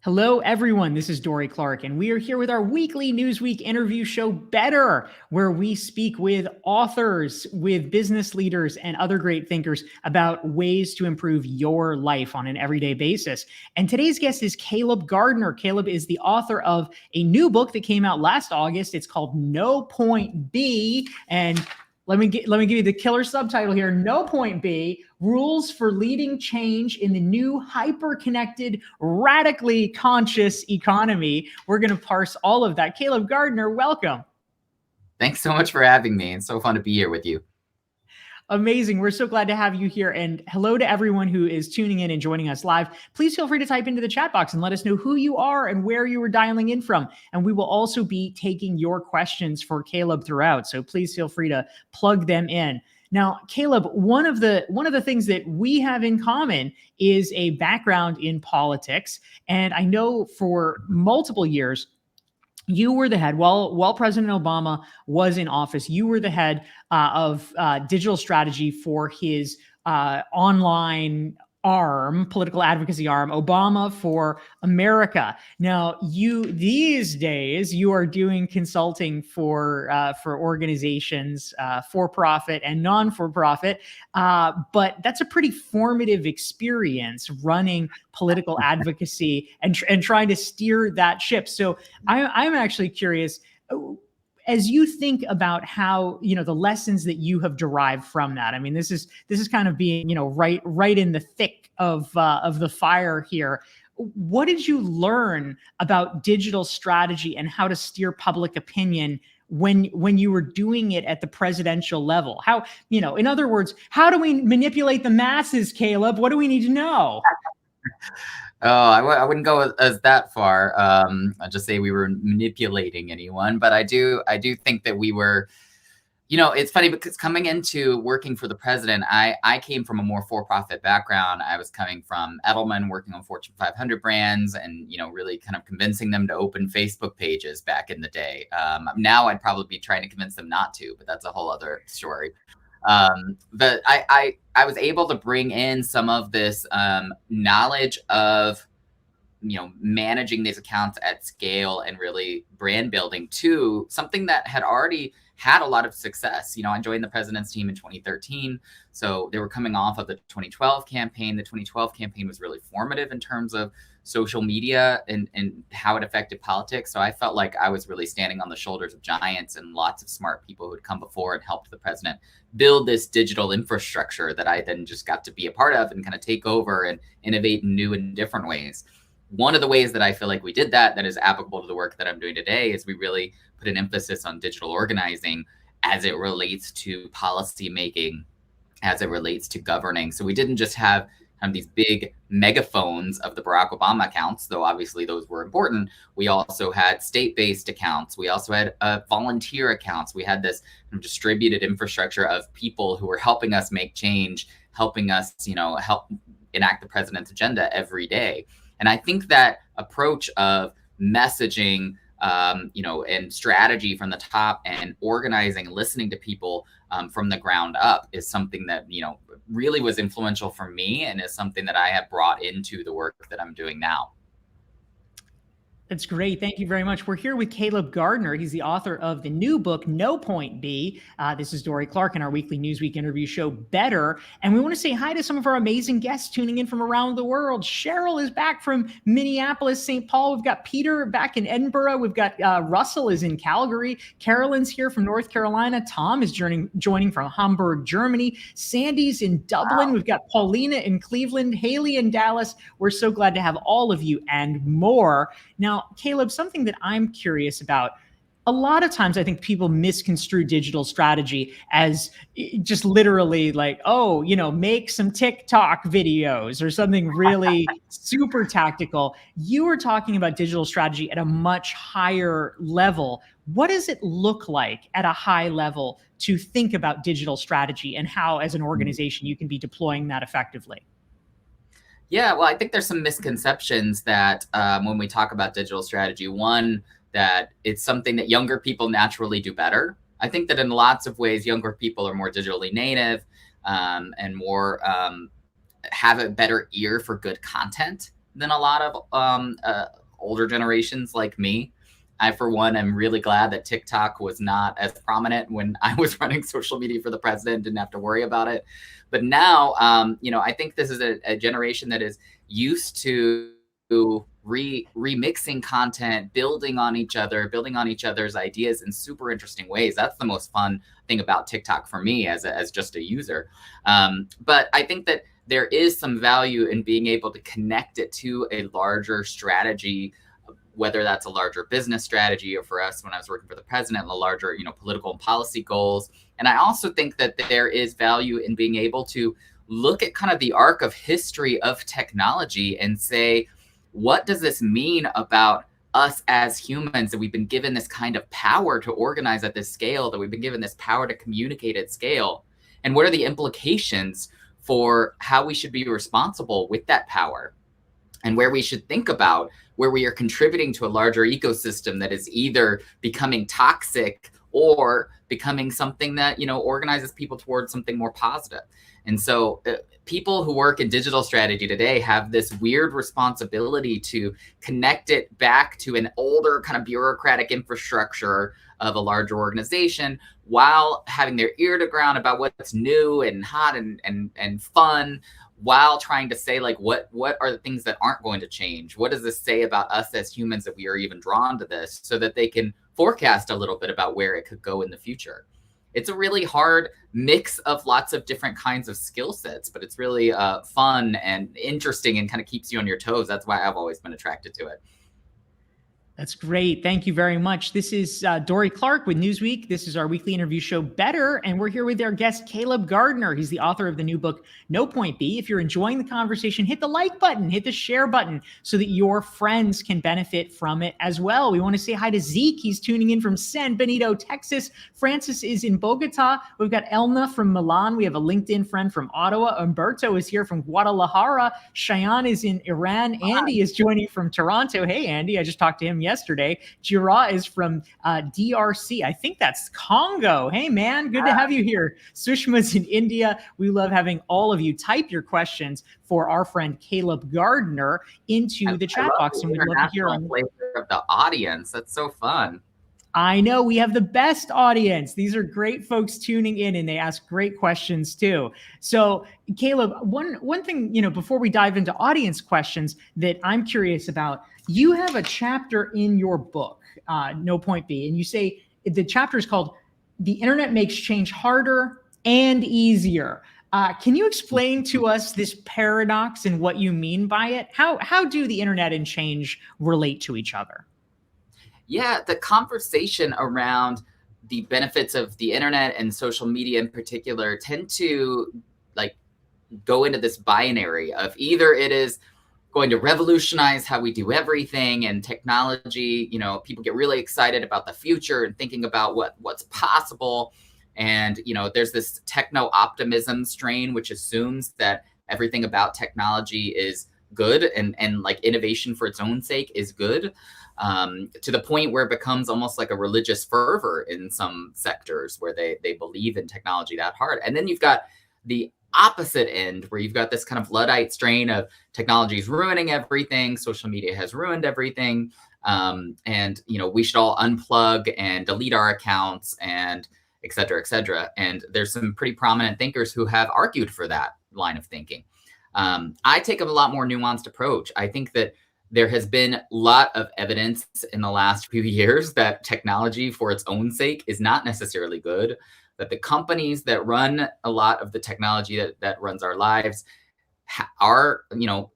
Hello, everyone. This is Dorie Clark, and we are here with our weekly Newsweek interview show, Better, where we speak with authors, with business leaders, and other great thinkers about ways to improve your life on an everyday basis. And today's guest is Caleb Gardner. Caleb is the author of a new book that came out last August. It's called No Point B. And let me give you the killer subtitle here. No Point B, Rules for Leading Change in the New Hyper-Connected, Radically Conscious Economy. We're going to parse all of that. Caleb Gardner, welcome. Thanks so much for having me. It's so fun to be here with you. Amazing. We're so glad to have you here. And hello to everyone who is tuning in and joining us live. Please feel free to type into the chat box and let us know who you are and where you are dialing in from. And we will also be taking your questions for Caleb throughout. So please feel free to plug them in. Now, Caleb, one of the things that we have in common is a background in politics. And I know for multiple years, you were the head, while President Obama was in office, you were the head of digital strategy for his online arm, political advocacy arm, Obama for America. Now, these days you are doing consulting for organizations, for profit and non-for-profit, but that's a pretty formative experience running political advocacy and trying to steer that ship. So I'm actually curious, as you think about how, the lessons that you have derived from that. I mean, this is kind of being, right in the thick of the fire here. What did you learn about digital strategy and how to steer public opinion when you were doing it at the presidential level? How, in other words, how do we manipulate the masses, Caleb? What do we need to know? Oh, I wouldn't go as that far. I'd just say we were manipulating anyone, but I do think that we were, it's funny because coming into working for the president, I came from a more for-profit background. I was coming from Edelman, working on Fortune 500 brands and, really kind of convincing them to open Facebook pages back in the day. Now I'd probably be trying to convince them not to, but that's a whole other story. But I was able to bring in some of this knowledge of, managing these accounts at scale and really brand building to something that had already had a lot of success. I joined the president's team in 2013. So they were coming off of the 2012 campaign. The 2012 campaign was really formative in terms of social media and how it affected politics. So I felt like I was really standing on the shoulders of giants and lots of smart people who had come before and helped the president build this digital infrastructure that I then just got to be a part of and kind of take over and innovate in new and different ways. One of the ways that I feel like we did that is applicable to the work that I'm doing today is we really put an emphasis on digital organizing as it relates to policy making, as it relates to governing. So we didn't just have these big megaphones of the Barack Obama accounts, though obviously those were important. We also had state-based accounts. We also had volunteer accounts. We had this distributed infrastructure of people who were helping us make change, helping us, help enact the president's agenda every day. And I think that approach of messaging, and strategy from the top and organizing, listening to people from the ground up is something that, really was influential for me and is something that I have brought into the work that I'm doing now. That's great. Thank you very much. We're here with Caleb Gardner. He's the author of the new book, No Point B. This is Dorie Clark in our weekly Newsweek interview show, Better. And we want to say hi to some of our amazing guests tuning in from around the world. Cheryl is back from Minneapolis, St. Paul. We've got Peter back in Edinburgh. We've got Russell is in Calgary. Carolyn's here from North Carolina. Tom is joining from Hamburg, Germany. Sandy's in Dublin. Wow. We've got Paulina in Cleveland, Haley in Dallas. We're so glad to have all of you and more. Now, Caleb, something that I'm curious about, a lot of times I think people misconstrue digital strategy as just literally like, oh, make some TikTok videos or something really super tactical. You were talking about digital strategy at a much higher level. What does it look like at a high level to think about digital strategy and how, as an organization, you can be deploying that effectively? Yeah, well, I think there's some misconceptions that when we talk about digital strategy, one, that it's something that younger people naturally do better. I think that in lots of ways, younger people are more digitally native and more have a better ear for good content. than a lot of older generations like me. I, for one, am really glad that TikTok was not as prominent when I was running social media for the president, didn't have to worry about it. But now, I think this is a generation that is used to remixing content, building on each other, building on each other's ideas in super interesting ways. That's the most fun thing about TikTok for me as just a user. But I think that there is some value in being able to connect it to a larger strategy, whether that's a larger business strategy, or for us, when I was working for the president, the larger, political and policy goals. And I also think that there is value in being able to look at kind of the arc of history of technology and say, what does this mean about us as humans, that we've been given this kind of power to organize at this scale, that we've been given this power to communicate at scale? And what are the implications for how we should be responsible with that power, and where we should think about where we are contributing to a larger ecosystem that is either becoming toxic or becoming something that, organizes people towards something more positive. And so people who work in digital strategy today have this weird responsibility to connect it back to an older kind of bureaucratic infrastructure of a larger organization, while having their ear to ground about what's new and hot and fun, while trying to say, like, what are the things that aren't going to change? What does this say about us as humans that we are even drawn to this, so that they can forecast a little bit about where it could go in the future? It's a really hard mix of lots of different kinds of skill sets, but it's really fun and interesting and kind of keeps you on your toes. That's why I've always been attracted to it. That's great. Thank you very much. This is Dorie Clark with Newsweek. This is our weekly interview show, Better, and we're here with our guest, Caleb Gardner. He's the author of the new book, No Point B. If you're enjoying the conversation, hit the like button, hit the share button, so that your friends can benefit from it as well. We want to say hi to Zeke. He's tuning in from San Benito, Texas. Francis is in Bogota. We've got Elna from Milan. We have a LinkedIn friend from Ottawa. Umberto is here from Guadalajara. Cheyenne is in Iran. Andy is joining from Toronto. Hey, Andy. I just talked to him yesterday. Jira is from DRC. I think that's Congo. Hey, man, good to have you here. Sushma's in India. We love having all of you type your questions for our friend Caleb Gardner into the chat box, and we'd love to hear them. Flavor of the audience. That's so fun. I know we have the best audience. These are great folks tuning in, and they ask great questions too. So, Caleb, one thing, before we dive into audience questions that I'm curious about, you have a chapter in your book, No Point B, and you say the chapter is called "The Internet Makes Change Harder and Easier." Can you explain to us this paradox and what you mean by it? How do the internet and change relate to each other? Yeah, the conversation around the benefits of the internet and social media in particular tend to go into this binary of either it is going to revolutionize how we do everything, and technology, people get really excited about the future and thinking about what's possible. And, there's this techno optimism strain, which assumes that everything about technology is good and like innovation for its own sake is good. To the point where it becomes almost like a religious fervor in some sectors where they believe in technology that hard. And then you've got the opposite end, where you've got this kind of Luddite strain of technology is ruining everything, social media has ruined everything, and we should all unplug and delete our accounts, and et cetera, et cetera. And there's some pretty prominent thinkers who have argued for that line of thinking. I take a lot more nuanced approach. I think that there has been a lot of evidence in the last few years that technology for its own sake is not necessarily good, that the companies that run a lot of the technology that runs our lives are,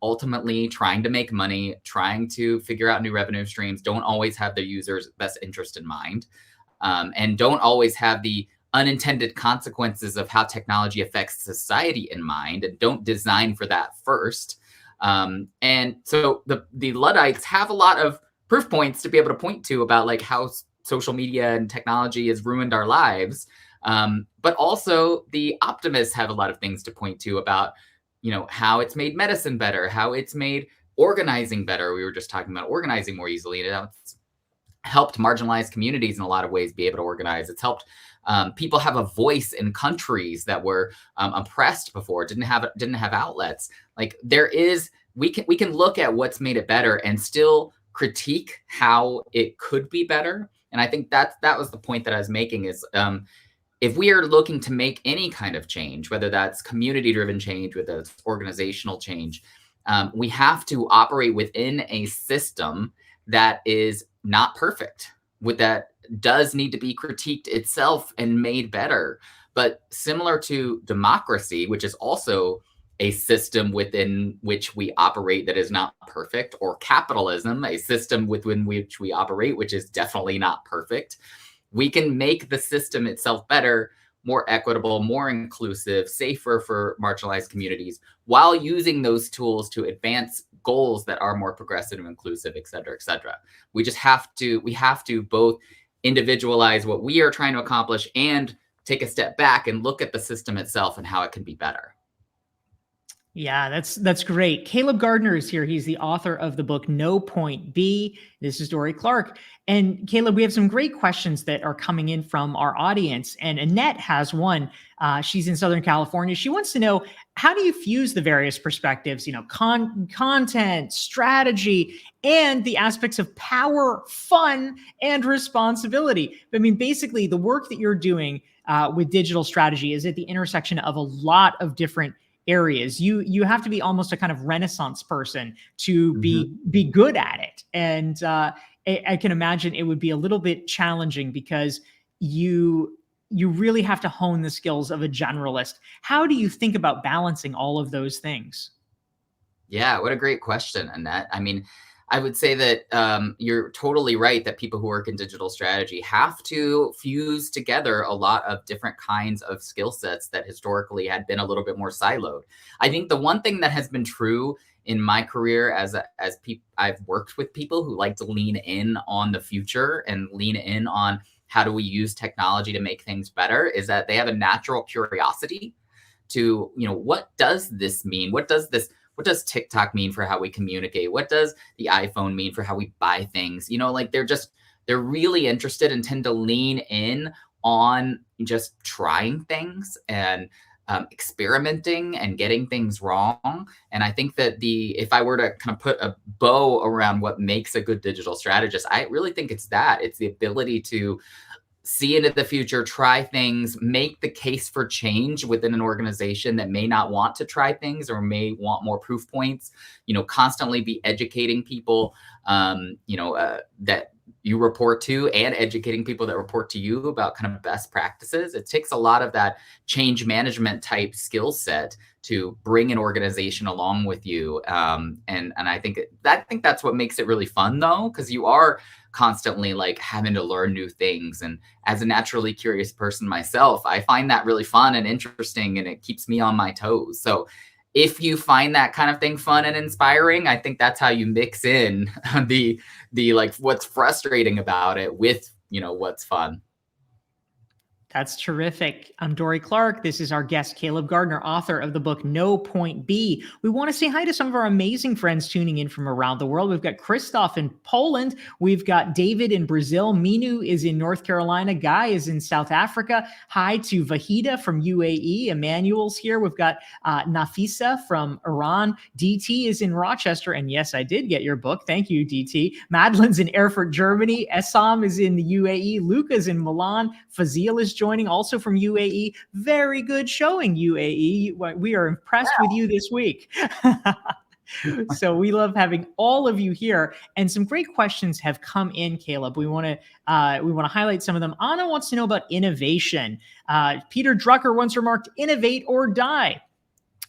ultimately trying to make money, trying to figure out new revenue streams, don't always have their users' best interest in mind, and don't always have the unintended consequences of how technology affects society in mind, and don't design for that first. And so the Luddites have a lot of proof points to be able to point to about how social media and technology has ruined our lives. But also the optimists have a lot of things to point to about, how it's made medicine better, how it's made organizing better. We were just talking about organizing more easily, and it's helped marginalized communities in a lot of ways be able to organize. It's helped people have a voice in countries that were oppressed before, didn't have outlets. There is we can look at what's made it better and still critique how it could be better. And I think that was the point that I was making is, if we are looking to make any kind of change, whether that's community-driven change, whether it's organizational change, we have to operate within a system that is not perfect, that does need to be critiqued itself and made better. But similar to democracy, which is also a system within which we operate that is not perfect, or capitalism, a system within which we operate, which is definitely not perfect, we can make the system itself better, more equitable, more inclusive, safer for marginalized communities, while using those tools to advance goals that are more progressive and inclusive, et cetera, et cetera. We have to both individualize what we are trying to accomplish and take a step back and look at the system itself and how it can be better. Yeah, that's great. Caleb Gardner is here. He's the author of the book No Point B. This is Dorie Clark. And Caleb, we have some great questions that are coming in from our audience. And Annette has one. She's in Southern California. She wants to know, how do you fuse the various perspectives, content, strategy, and the aspects of power, fun, and responsibility? I mean, basically, the work that you're doing with digital strategy is at the intersection of a lot of different areas. You have to be almost a kind of Renaissance person to be good at it. And I can imagine it would be a little bit challenging because you really have to hone the skills of a generalist. How do you think about balancing all of those things? Yeah, what a great question, Annette. I mean, I would say that you're totally right that people who work in digital strategy have to fuse together a lot of different kinds of skill sets that historically had been a little bit more siloed. I think the one thing that has been true in my career as I've worked with people who like to lean in on the future and lean in on how do we use technology to make things better, is that they have a natural curiosity to, what does this mean? What does TikTok mean for how we communicate? What does the iPhone mean for how we buy things? They're really interested and tend to lean in on just trying things and experimenting and getting things wrong. And I think that if I were to kind of put a bow around what makes a good digital strategist, I really think it's the ability to see into the future, try things, make the case for change within an organization that may not want to try things or may want more proof points, constantly be educating people, that you report to, and educating people that report to you about kind of best practices. It takes a lot of that change management type skill set to bring an organization along with you. And I think that's what makes it really fun, though, because you are constantly like having to learn new things. And as a naturally curious person myself, I find that really fun and interesting, and it keeps me on my toes. So if you find that kind of thing fun and inspiring, I think that's how you mix in the like what's frustrating about it with, what's fun. That's terrific. I'm Dorie Clark. This is our guest, Caleb Gardner, author of the book No Point B. We want to say hi to some of our amazing friends tuning in from around the world. We've got Christoph in Poland. We've got David in Brazil. Minu is in North Carolina. Guy is in South Africa. Hi to Vahida from UAE. Emmanuel's here. We've got Nafisa from Iran. DT is in Rochester. And yes, I did get your book. Thank you, DT. Madeline's in Erfurt, Germany. Essam is in the UAE. Luca's in Milan. Fazil is joining also from UAE. Very good showing, UAE. We are impressed with you this week. So we love having all of you here, and some great questions have come in, Caleb. We want to highlight some of them. Anna wants to know about innovation. Peter Drucker once remarked, "Innovate or die."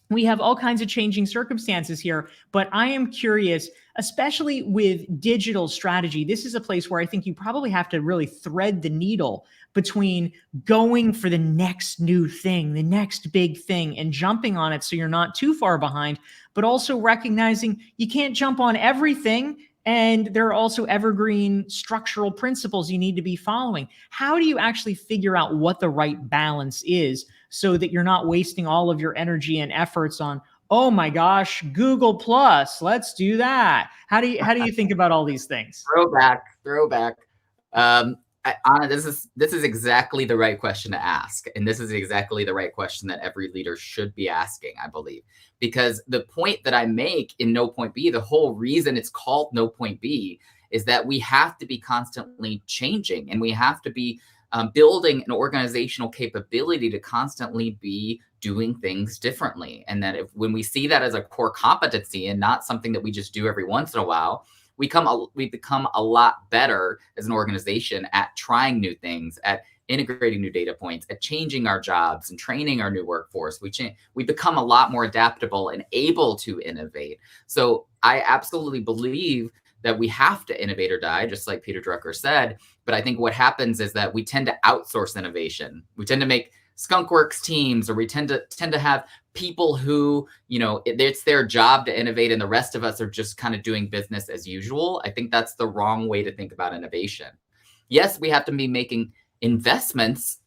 We have all kinds of changing circumstances here, but I am curious, especially with digital strategy. This is a place where I think you probably have to really thread the needle between going for the next new thing, the next big thing, and jumping on it so you're not too far behind, but also recognizing you can't jump on everything. And there are also evergreen structural principles you need to be following. How do you actually figure out what the right balance is so that you're not wasting all of your energy and efforts on, oh my gosh, Google Plus, let's do that? How do you think about all these things? Throwback. Anna, this is exactly the right question to ask, and this is exactly the right question that every leader should be asking, I believe, because the point that I make in No Point B, the whole reason it's called No Point B, is that we have to be constantly changing, and we have to be building an organizational capability to constantly be doing things differently, and that when we see that as a core competency and not something that we just do every once in a while, we become a lot better as an organization at trying new things, at integrating new data points, at changing our jobs and training our new workforce. We become a lot more adaptable and able to innovate. So I absolutely believe that we have to innovate or die, just like Peter Drucker said. But I think what happens is that we tend to outsource innovation. We tend to make skunkworks teams, or we tend to have people who, it's their job to innovate and the rest of us are just kind of doing business as usual. I think that's the wrong way to think about innovation. Yes, we have to be making investments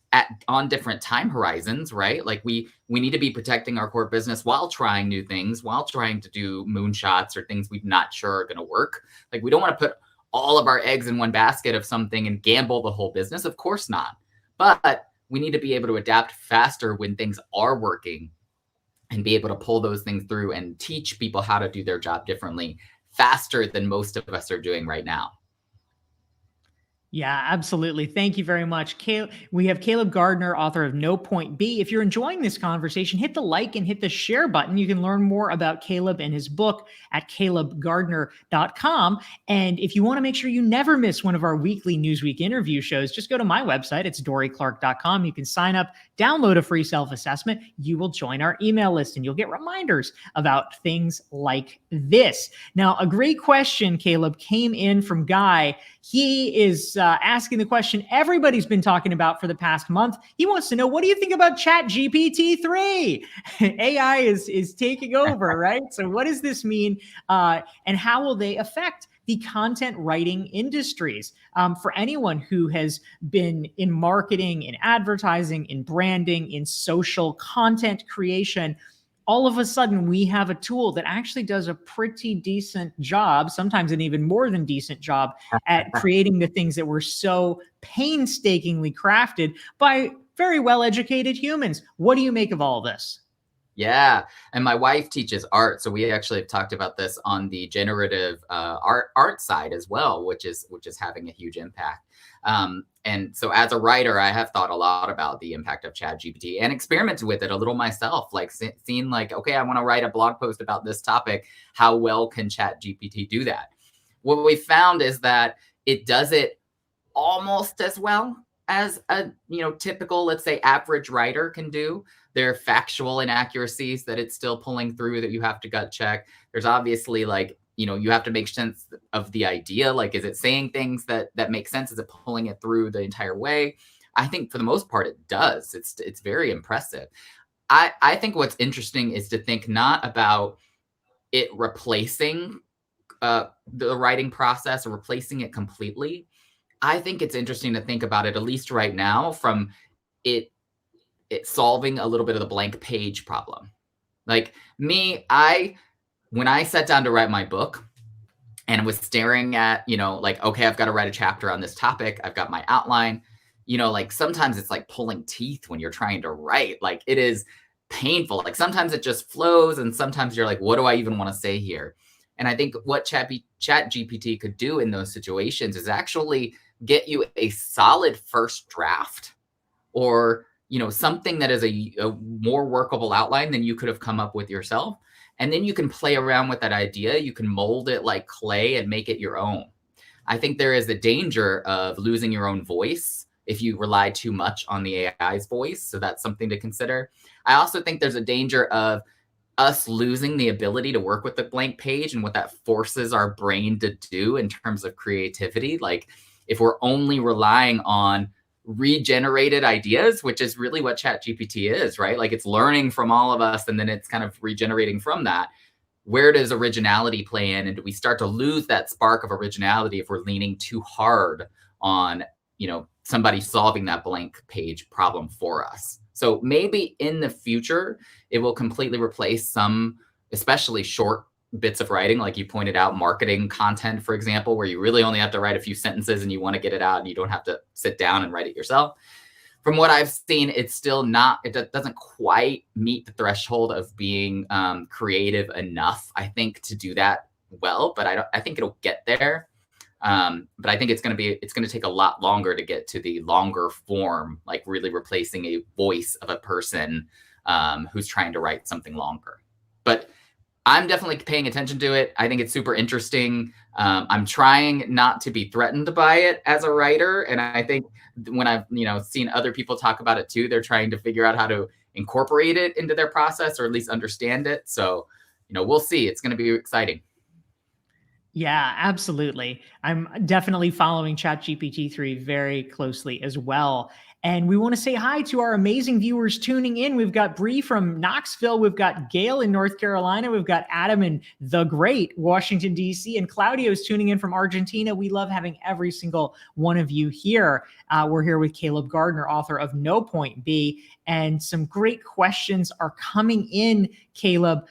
on different time horizons, right? Like we need to be protecting our core business while trying new things, while trying to do moonshots or things we're not sure are going to work. Like we don't want to put all of our eggs in one basket of something and gamble the whole business. Of course not. But we need to be able to adapt faster when things are working and be able to pull those things through and teach people how to do their job differently faster than most of us are doing right now. Yeah, absolutely. Thank you very much. We have Caleb Gardner, author of No Point B. If you're enjoying this conversation, hit the like and hit the share button. You can learn more about Caleb and his book at calebgardner.com. And if you want to make sure you never miss one of our weekly Newsweek interview shows, just go to my website. It's dorieclark.com. You can sign up, download a free self-assessment. You will join our email list and you'll get reminders about things like this. Now, a great question, Caleb, came in from Guy. He is asking the question everybody's been talking about for the past month. He wants to know, what do you think about ChatGPT-3? AI is taking over, right? So what does this mean? And how will they affect the content writing industries? For anyone who has been in marketing, in advertising, in branding, in social content creation, all of a sudden we have a tool that actually does a pretty decent job, sometimes an even more than decent job, at creating the things that were so painstakingly crafted by very well-educated humans. What do you make of all this? Yeah, and my wife teaches art, so we actually have talked about this on the generative art side as well, which is having a huge impact. And so as a writer, I have thought a lot about the impact of ChatGPT and experimented with it a little myself, like seeing like, okay, I want to write a blog post about this topic. How well can ChatGPT do that? What we found is that it does it almost as well as a typical, let's say, average writer can do. There are factual inaccuracies that it's still pulling through that you have to gut check. There's obviously like, you have to make sense of the idea. Like, is it saying things that make sense? Is it pulling it through the entire way? I think for the most part, it does. It's very impressive. I think what's interesting is to think not about it replacing the writing process or replacing it completely. I think it's interesting to think about it, at least right now, from it solving a little bit of the blank page problem. Like me, when I sat down to write my book and was staring at, like, okay, I've got to write a chapter on this topic. I've got my outline, like sometimes it's like pulling teeth when you're trying to write. Like it is painful. Like sometimes it just flows and sometimes you're like, what do I even want to say here? And I think what ChatGPT could do in those situations is actually get you a solid first draft, or something that is a more workable outline than you could have come up with yourself. And then you can play around with that idea. You can mold it like clay and make it your own. I think there is a danger of losing your own voice if you rely too much on the AI's voice. So that's something to consider. I also think there's a danger of us losing the ability to work with the blank page and what that forces our brain to do in terms of creativity. Like if we're only relying on regenerated ideas, which is really what ChatGPT is, right? Like it's learning from all of us and then it's kind of regenerating from that. Where does originality play in? And do we start to lose that spark of originality if we're leaning too hard on, somebody solving that blank page problem for us? So maybe in the future, it will completely replace some, especially short bits of writing, like you pointed out, marketing content, for example, where you really only have to write a few sentences and you want to get it out and you don't have to sit down and write it yourself. From what I've seen, it's still not, it doesn't quite meet the threshold of being creative enough, I think, to do that well, but I think it'll get there. But I think it's going to take a lot longer to get to the longer form, like really replacing a voice of a person who's trying to write something longer. But I'm definitely paying attention to it. I think it's super interesting. I'm trying not to be threatened by it as a writer. And I think when I've, seen other people talk about it too, they're trying to figure out how to incorporate it into their process, or at least understand it. So, we'll see. It's going to be exciting. Yeah, absolutely. I'm definitely following ChatGPT 3 very closely as well. And we want to say hi to our amazing viewers tuning in. We've got Bree from Knoxville. We've got Gail in North Carolina. We've got Adam in the great Washington, D.C. And Claudio's tuning in from Argentina. We love having every single one of you here. We're here with Caleb Gardner, author of No Point B. And some great questions are coming in, Caleb.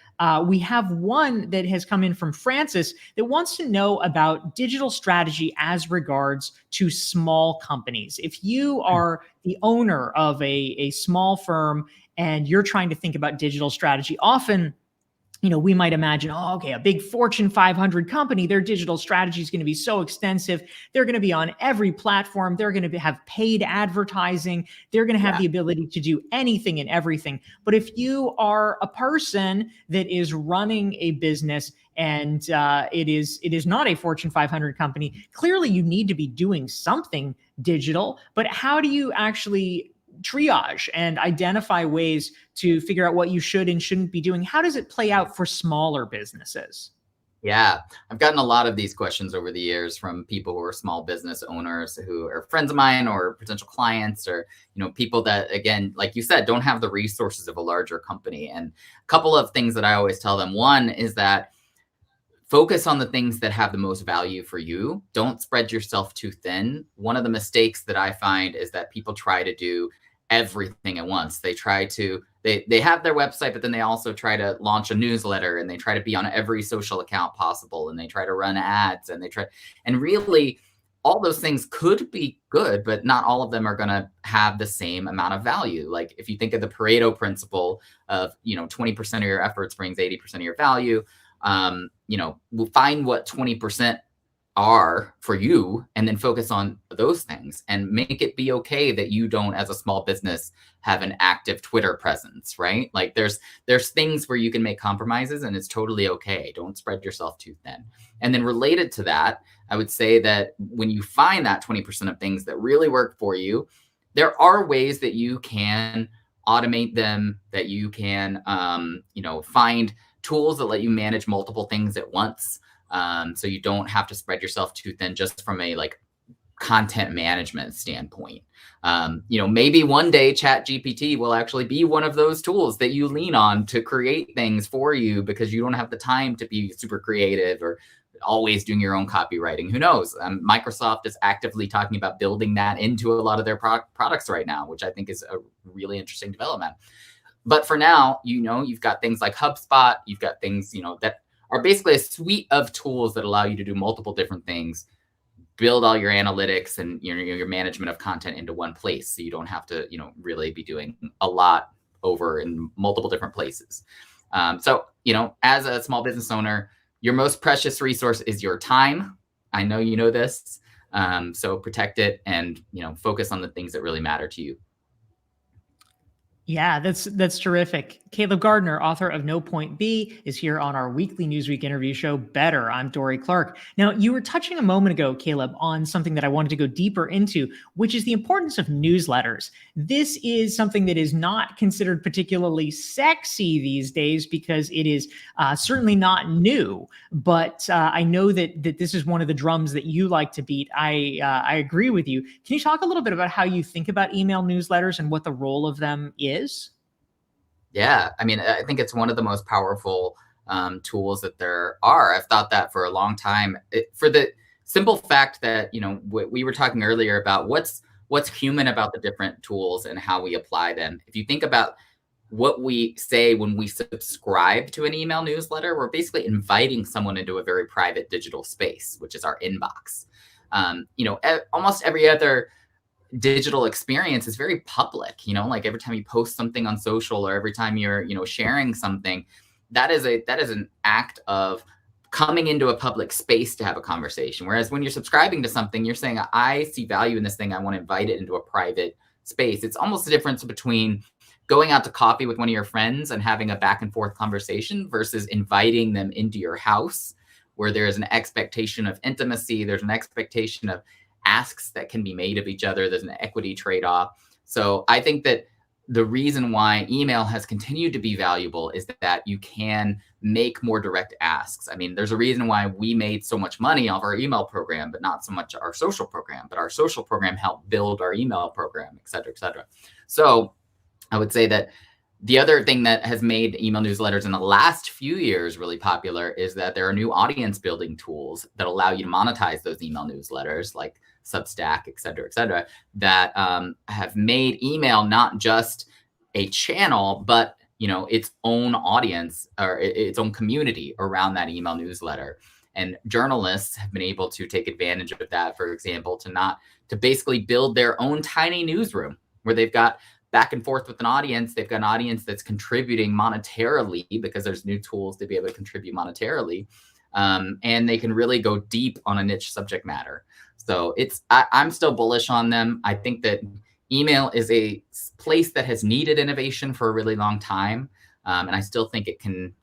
We have one that has come in from Francis that wants to know about digital strategy as regards to small companies. If you are the owner of a small firm and you're trying to think about digital strategy, often we might imagine, a big Fortune 500 company, their digital strategy is going to be so extensive. They're going to be on every platform. They're going to have paid advertising. They're going to have the ability to do anything and everything. But if you are a person that is running a business and it is not a Fortune 500 company, clearly you need to be doing something digital. But how do you actually triage and identify ways to figure out what you should and shouldn't be doing? How does it play out for smaller businesses? Yeah, I've gotten a lot of these questions over the years from people who are small business owners who are friends of mine or potential clients, or people that, again, like you said, don't have the resources of a larger company. And a couple of things that I always tell them. One is that focus on the things that have the most value for you. Don't spread yourself too thin. One of the mistakes that I find is that people try to do everything at once. They try to, they have their website, but then they also try to launch a newsletter, and they try to be on every social account possible, and they try to run ads, and and really all those things could be good, but not all of them are going to have the same amount of value. Like if you think of the Pareto principle of, 20% of your efforts brings 80% of your value, we'll find what 20% are for you, and then focus on those things, and make it be okay that you don't, as a small business, have an active Twitter presence, right? Like there's things where you can make compromises, and it's totally okay. Don't spread yourself too thin. And then related to that, I would say that when you find that 20% of things that really work for you, there are ways that you can automate them, that you can, find tools that let you manage multiple things at once. So you don't have to spread yourself too thin just from a content management standpoint. Maybe one day ChatGPT will actually be one of those tools that you lean on to create things for you, because you don't have the time to be super creative or always doing your own copywriting. Who knows? Microsoft is actively talking about building that into a lot of their products right now, which I think is a really interesting development. But for now, you've got things like HubSpot, you've got things, that are basically a suite of tools that allow you to do multiple different things, build all your analytics and your management of content into one place. So you don't have to, really be doing a lot over in multiple different places. So, as a small business owner, your most precious resource is your time. I know you know this. So protect it and, focus on the things that really matter to you. Yeah, that's terrific. Caleb Gardner, author of No Point B, is here on our weekly Newsweek interview show, Better. I'm Dorie Clark. Now, you were touching a moment ago, Caleb, on something that I wanted to go deeper into, which is the importance of newsletters. This is something that is not considered particularly sexy these days because it is certainly not new. But I know that this is one of the drums that you like to beat. I agree with you. Can you talk a little bit about how you think about email newsletters and what the role of them is? Yeah, I think it's one of the most powerful tools that there are. I've thought that for a long time, for the simple fact that, we were talking earlier about what's human about the different tools and how we apply them. If you think about what we say when we subscribe to an email newsletter, we're basically inviting someone into a very private digital space, which is our inbox. Almost every other digital experience is very public, like every time you post something on social or every time you're, sharing something, that is an act of coming into a public space to have a conversation. Whereas when you're subscribing to something, you're saying, I see value in this thing. I want to invite it into a private space. It's almost the difference between going out to coffee with one of your friends and having a back and forth conversation versus inviting them into your house, where there is an expectation of intimacy. There's an expectation of asks that can be made of each other. There's an equity trade-off. So I think that the reason why email has continued to be valuable is that you can make more direct asks. I mean, there's a reason why we made so much money off our email program, but not so much our social program. But our social program helped build our email program, et cetera, et cetera. So I would say that the other thing that has made email newsletters in the last few years really popular is that there are new audience building tools that allow you to monetize those email newsletters, like Substack, et cetera, that have made email not just a channel, but its own audience or its own community around that email newsletter. And journalists have been able to take advantage of that, for example, to basically build their own tiny newsroom where they've got back and forth with an audience. They've got an audience that's contributing monetarily because there's new tools to be able to contribute monetarily. And they can really go deep on a niche subject matter. So I'm still bullish on them. I think that email is a place that has needed innovation for a really long time. And I still think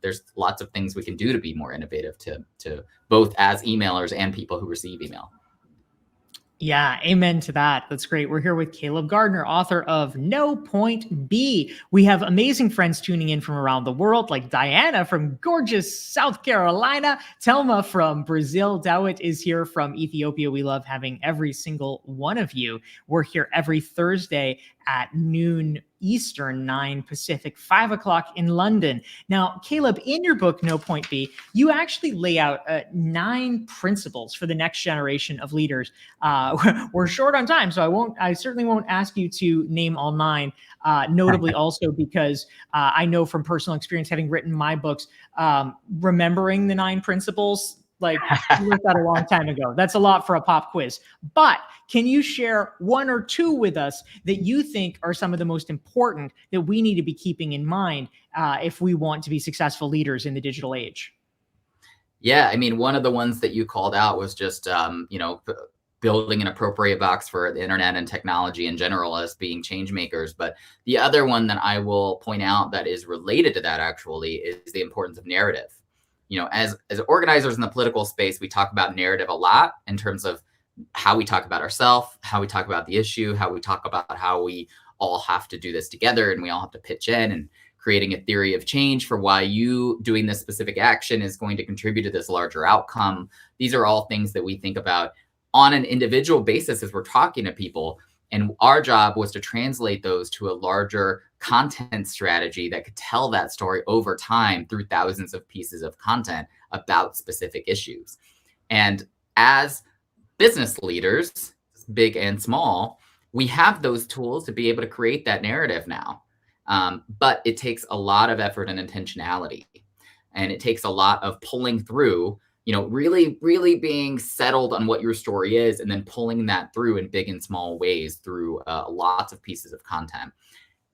there's lots of things we can do to be more innovative to both as emailers and people who receive email. Yeah, amen to that. That's great. We're here with Caleb Gardner, author of No Point B. We have amazing friends tuning in from around the world, like Diana from gorgeous South Carolina, Telma from Brazil, Dawit is here from Ethiopia. We love having every single one of you. We're here every Thursday at noon Eastern, 9 Pacific, 5 o'clock in London. Now, Caleb, in your book, No Point B, you actually lay out 9 principles for the next generation of leaders. We're short on time, so I certainly won't ask you to name all 9, notably also because I know from personal experience, having written my books, remembering the 9 principles, like you wrote that a long time ago. That's a lot for a pop quiz. But can you share 1 or 2 with us that you think are some of the most important that we need to be keeping in mind if we want to be successful leaders in the digital age? Yeah, I mean, one of the ones that you called out was just, building an appropriate box for the internet and technology in general as being change makers. But the other one that I will point out that is related to that actually is the importance of narrative. As organizers in the political space, we talk about narrative a lot in terms of how we talk about ourselves, how we talk about the issue, how we talk about how we all have to do this together and we all have to pitch in, and creating a theory of change for why you doing this specific action is going to contribute to this larger outcome. These are all things that we think about on an individual basis as we're talking to people. And our job was to translate those to a larger content strategy that could tell that story over time through thousands of pieces of content about specific issues. And as business leaders, big and small, we have those tools to be able to create that narrative now. But it takes a lot of effort and intentionality. And it takes a lot of pulling through, really, really being settled on what your story is, and then pulling that through in big and small ways through lots of pieces of content.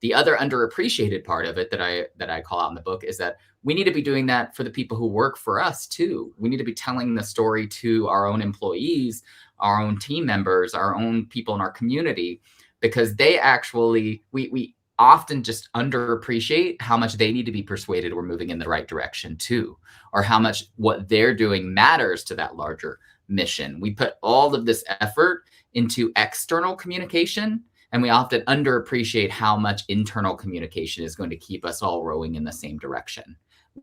The other underappreciated part of it that I call out in the book is that we need to be doing that for the people who work for us too. We need to be telling the story to our own employees, our own team members, our own people in our community, because they actually, we often just underappreciate how much they need to be persuaded we're moving in the right direction too, or how much what they're doing matters to that larger mission. We put all of this effort into external communication, and we often underappreciate how much internal communication is going to keep us all rowing in the same direction.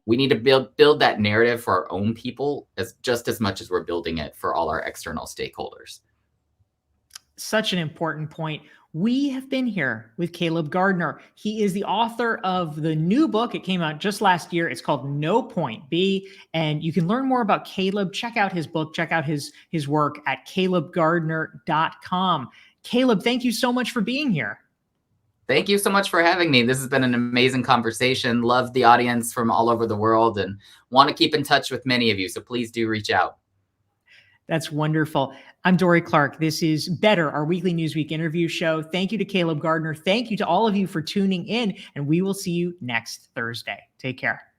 We need to build that narrative for our own people just as much as we're building it for all our external stakeholders. Such an important point. We have been here with Caleb Gardner. He is the author of the new book. It came out just last year. It's called No Point B. And you can learn more about Caleb. Check out his book. Check out his work at calebgardner.com. Caleb, thank you so much for being here. Thank you so much for having me. This has been an amazing conversation. Love the audience from all over the world and want to keep in touch with many of you. So please do reach out. That's wonderful. I'm Dorie Clark. This is Better, our weekly Newsweek interview show. Thank you to Caleb Gardner. Thank you to all of you for tuning in, and we will see you next Thursday. Take care.